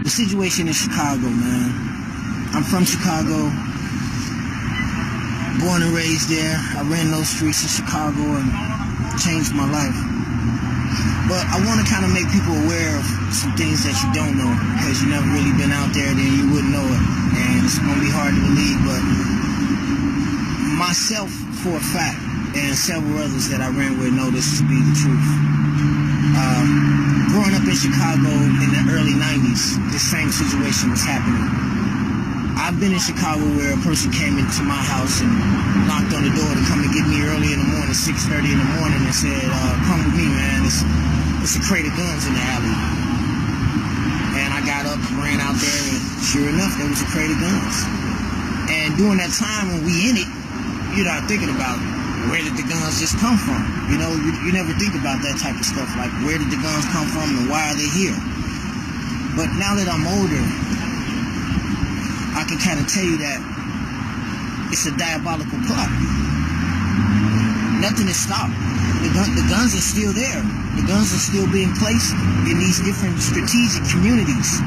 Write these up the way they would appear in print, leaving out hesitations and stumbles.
The situation in Chicago, man. I'm from Chicago, born and raised there. I ran those streets of Chicago and changed my life. But I want to kind of make people aware of some things that you don't know, because you never really been out there, then you wouldn't know it. And it's going to be hard to believe, but myself, for a fact, and several others that I ran with know this to be the truth. Growing up in Chicago in the early 90s, this same situation was happening. I've been in Chicago where a person came into my house and knocked on the door to come and get me early in the morning, 6:30 in the morning, and said, come with me, man. It's a crate of guns in the alley. And I got up and ran out there, and sure enough, there was a crate of guns. And during that time when we in it, you're not thinking about where did the guns just come from. You know, you never think about that type of stuff, like where did the guns come from and why are they here. But now that I'm older, I can kind of tell you that it's a diabolical plot. Nothing is stopped. The guns are still there. The guns are still being placed in these different strategic communities.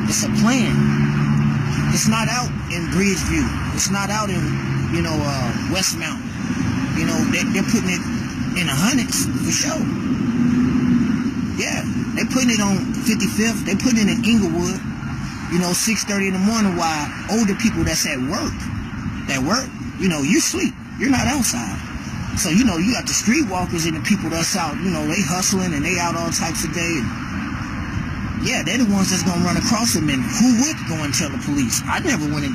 It's a plan. It's not out in Bridgeview. It's not out in, Westmount. They're putting it in the hundreds for sure. Yeah, they're putting it on 55th. They're putting it in Inglewood. 6:30 in the morning, while older people that's at work, you sleep. You're not outside. So, you got the streetwalkers and the people that's out, they hustling and they out all types of day. Yeah, they're the ones that's going to run across them. And who would go and tell the police? I never went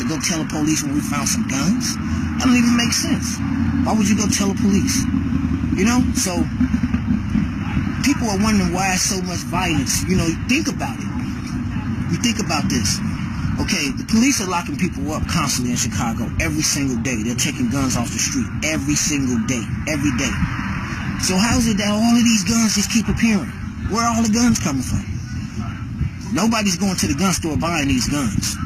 to go tell the police when we found some guns. That don't even make sense. Why would you go tell the police? So people are wondering why so much violence. Think about it. You think about this. Okay, the police are locking people up constantly in Chicago every single day. They're taking guns off the street every single day, every day. So how is it that all of these guns just keep appearing? Where are all the guns coming from? Nobody's going to the gun store buying these guns.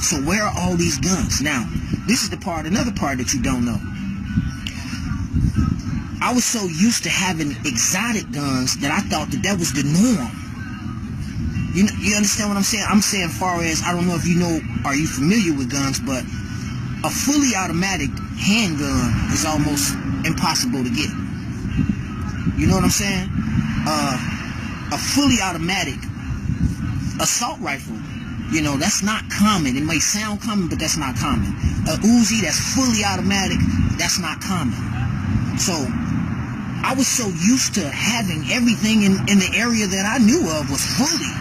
So where are all these guns? Now, this is another part that you don't know. I was so used to having exotic guns that I thought that was the norm. You understand what I'm saying? I'm saying far as, I don't know if are you familiar with guns, but a fully automatic handgun is almost impossible to get. You know what I'm saying? A fully automatic assault rifle, that's not common. It may sound common, but that's not common. A Uzi that's fully automatic, that's not common. So I was so used to having everything in the area that I knew of was fully.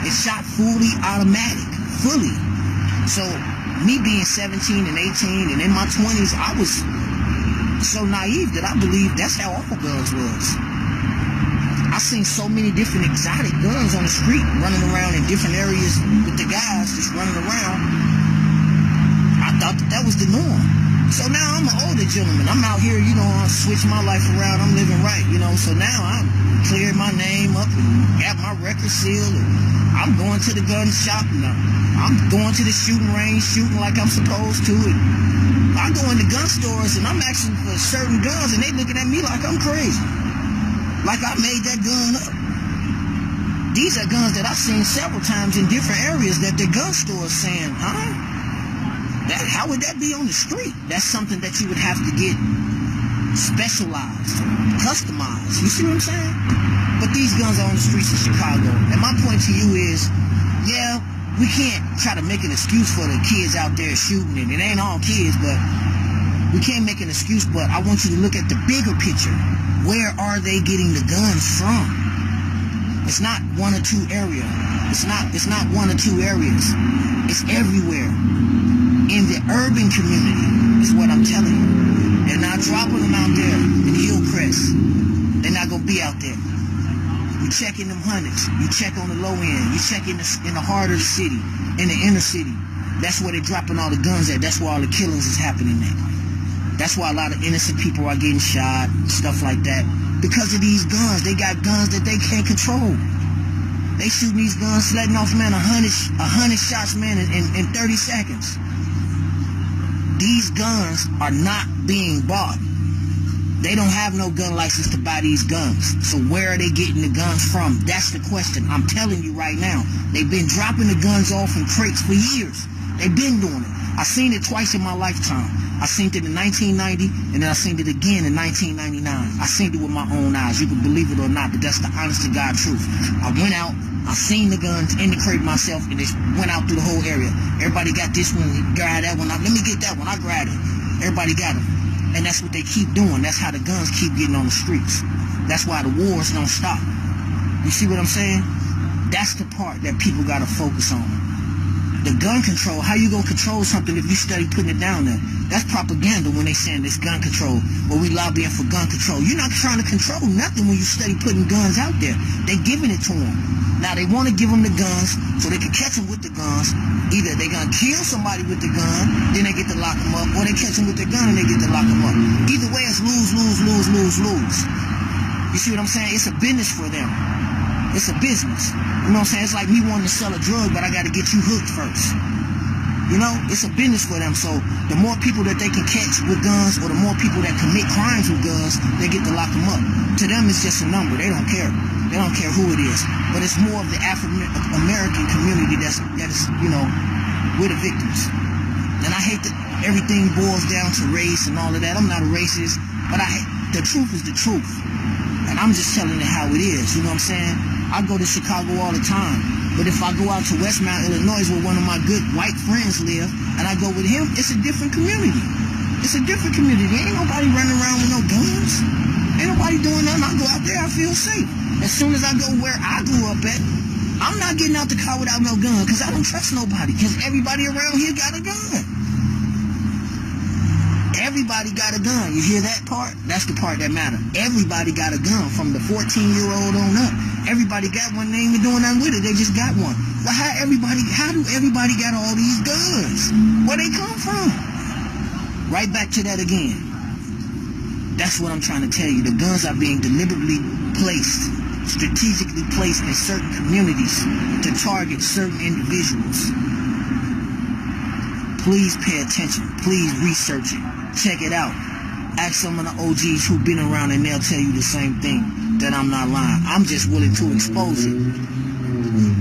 It shot fully automatic, fully. So me being 17 and 18 and in my 20s, I was so naive that I believed that's how all guns was. I seen so many different exotic guns on the street running around in different areas with the guys just running around. I thought that was the norm. So now I'm an older gentleman. I'm out here, I switch my life around. I'm living right, So now I'm clearing my name up and got my record sealed. And I'm going to the gun shop and I'm going to the shooting range, shooting like I'm supposed to. And I go into gun stores and I'm asking for certain guns and they looking at me like I'm crazy. Like I made that gun up. These are guns that I've seen several times in different areas that the gun store is saying, how would that be on the street? That's something that you would have to get specialized, customized. You see what I'm saying? But these guns are on the streets of Chicago. And my point to you is, yeah, we can't try to make an excuse for the kids out there shooting. And it ain't all kids, but we can't make an excuse. But I want you to look at the bigger picture. Where are they getting the guns from? It's not one or two areas. It's not one or two areas. It's everywhere. In the urban community is what I'm telling you. They're not dropping them out there in Hillcrest. They're not gonna be out there. You check in them hundreds. You check on the low end. You check in the heart of the city, in the inner city. That's where they're dropping all the guns at. That's where all the killings is happening at. That's why a lot of innocent people are getting shot, stuff like that. Because of these guns. They got guns that they can't control. They shooting these guns, letting off, man, 100 shots, man, in 30 seconds. These guns are not being bought. They don't have no gun license to buy these guns. So where are they getting the guns from? That's the question. I'm telling you right now. They've been dropping the guns off in crates for years. They've been doing it. I seen it twice in my lifetime. I seen it in 1990, and then I seen it again in 1999. I seen it with my own eyes. You can believe it or not, but that's the honest to God truth. I went out, I seen the guns in the crate myself, and it went out through the whole area. Everybody got this one, grab that one. Let me get that one. I grabbed it. Everybody got them. And that's what they keep doing. That's how the guns keep getting on the streets. That's why the wars don't stop. You see what I'm saying? That's the part that people got to focus on. The gun control, how you gonna control something if you study putting it down there? That's propaganda when they saying this gun control, or we lobbying for gun control. You're not trying to control nothing when you study putting guns out there. They giving it to them. Now they want to give them the guns so they can catch them with the guns. Either they gonna kill somebody with the gun, then they get to lock them up, or they catch them with their gun and they get to lock them up. Either way, it's lose, lose, lose, lose, lose. You see what I'm saying? It's a business for them. It's a business. You know what I'm saying? It's like me wanting to sell a drug, but I got to get you hooked first. You know, it's a business for them. So the more people that they can catch with guns, or the more people that commit crimes with guns, they get to lock them up. To them, it's just a number. They don't care. They don't care who it is. But it's more of the African community that is, you know, we're the victims. And I hate that everything boils down to race and all of that. I'm not a racist, but the truth is the truth. And I'm just telling it how it is. You know what I'm saying? I go to Chicago all the time. But if I go out to Westmount, Illinois, where one of my good white friends live, and I go with him, it's a different community. It's a different community. Ain't nobody running around with no guns. Ain't nobody doing nothing. I go out there, I feel safe. As soon as I go where I grew up at, I'm not getting out the car without no gun, because I don't trust nobody, because everybody around here got a gun. Everybody got a gun. You hear that part? That's the part that matters. Everybody got a gun, from the 14-year-old on up. Everybody got one. They ain't even doing nothing with it. They just got one. Well, how do everybody got all these guns? Where they come from? Right back to that again. That's what I'm trying to tell you. The guns are being deliberately placed, strategically placed in certain communities to target certain individuals. Please pay attention. Please research it. Check it out. Ask some of the OGs who've been around, and they'll tell you the same thing, that I'm not lying. I'm just willing to expose it.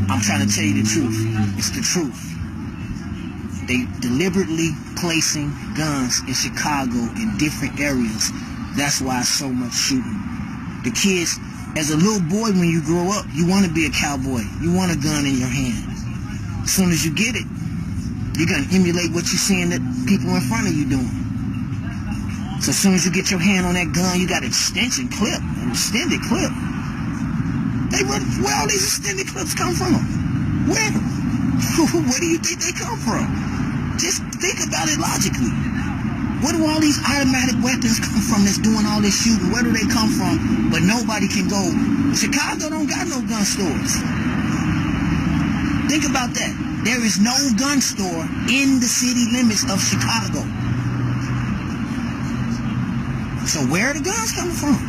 I'm trying to tell you the truth. It's the truth. They deliberately placing guns in Chicago in different areas. That's why so much shooting. The kids, as a little boy, when you grow up, you want to be a cowboy. You want a gun in your hand. As soon as you get it, you're going to emulate what you're seeing that people in front of you doing. So as soon as you get your hand on that gun, you got an extension clip, an extended clip. Where all these extended clips come from? Where? Where do you think they come from? Just think about it logically. Where do all these automatic weapons come from that's doing all this shooting? Where do they come from? But nobody can go. Chicago don't got no gun stores. Think about that. There is no gun store in the city limits of Chicago. So where are the guns coming from?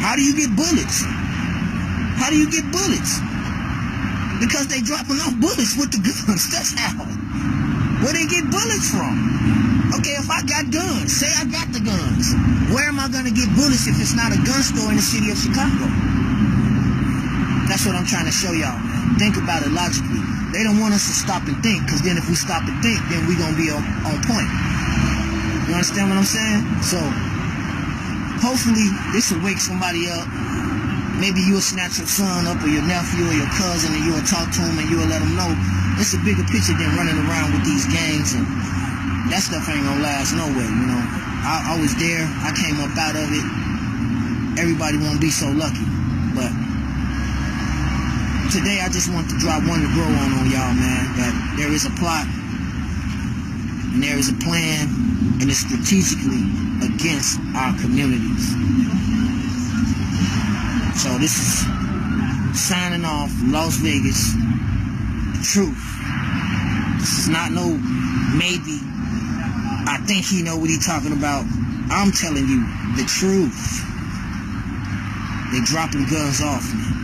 How do you get bullets? How do you get bullets? Because they dropping off bullets with the guns. That's how. Where they get bullets from? Okay, if I got guns, say I got the guns, where am I going to get bullets if it's not a gun store in the city of Chicago? That's what I'm trying to show y'all, man. Think about it logically. They don't want us to stop and think, because then if we stop and think, then we're going to be on point. You understand what I'm saying? So, hopefully, this will wake somebody up. Maybe you'll snatch your son up, or your nephew, or your cousin, and you'll talk to him, and you'll let him know it's a bigger picture than running around with these gangs, and that stuff ain't gonna last nowhere, you know. I was there. I came up out of it. Everybody won't be so lucky. But today, I just want to drop one to grow on y'all, man, that there is a plot, and there is a plan, and it's strategically against our communities. So this is signing off from Las Vegas. The truth. This is not no maybe. I think he know what he talking about. I'm telling you the truth. They dropping guns off, man.